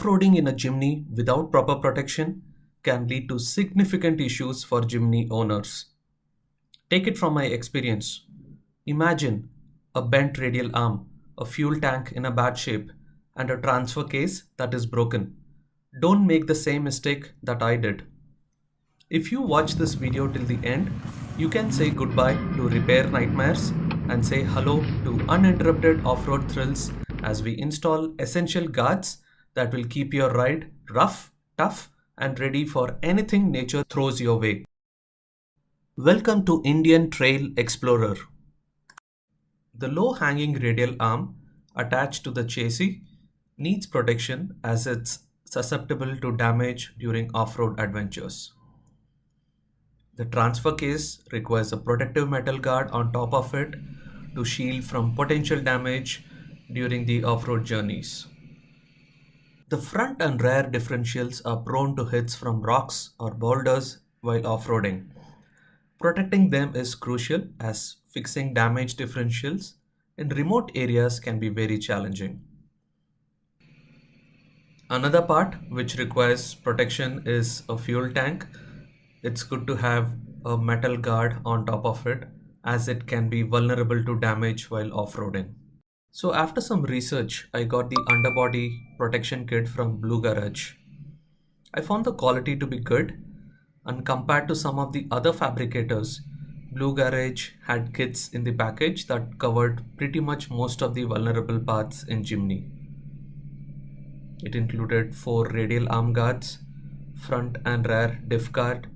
Off-roading in a Jimny without proper protection can lead to significant issues for Jimny owners. Take it from my experience. Imagine a bent radial arm, a fuel tank in a bad shape, and a transfer case that is broken. Don't make the same mistake that I did. If you watch this video till the end, you can say goodbye to repair nightmares and say hello to uninterrupted off-road thrills as we install essential guards that will keep your ride rough, tough, and ready for anything nature throws your way. Welcome to Indian Trail Explorer. The low-hanging radial arm attached to the chassis needs protection as it's susceptible to damage during off-road adventures. The transfer case requires a protective metal guard on top of it to shield from potential damage during the off-road journeys. The front and rear differentials are prone to hits from rocks or boulders while off-roading. Protecting them is crucial as fixing damaged differentials in remote areas can be very challenging. Another part which requires protection is a fuel tank. It's good to have a metal guard on top of it as it can be vulnerable to damage while off-roading. So after some research, I got the underbody protection kit from Blue Garage. I found the quality to be good, and compared to some of the other fabricators, Blue Garage had kits in the package that covered pretty much most of the vulnerable parts in Jimny. It included 4 radial arm guards, front and rear diff guard,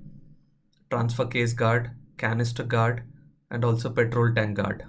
transfer case guard, canister guard, and also petrol tank guard.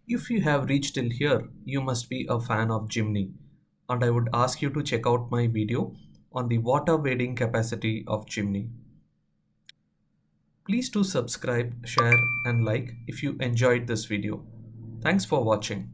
If you have reached till here, you must be a fan of Jimny, and I would ask you to check out my video on the water wading capacity of Jimny. Please do subscribe, share and like if you enjoyed this video. Thanks for watching.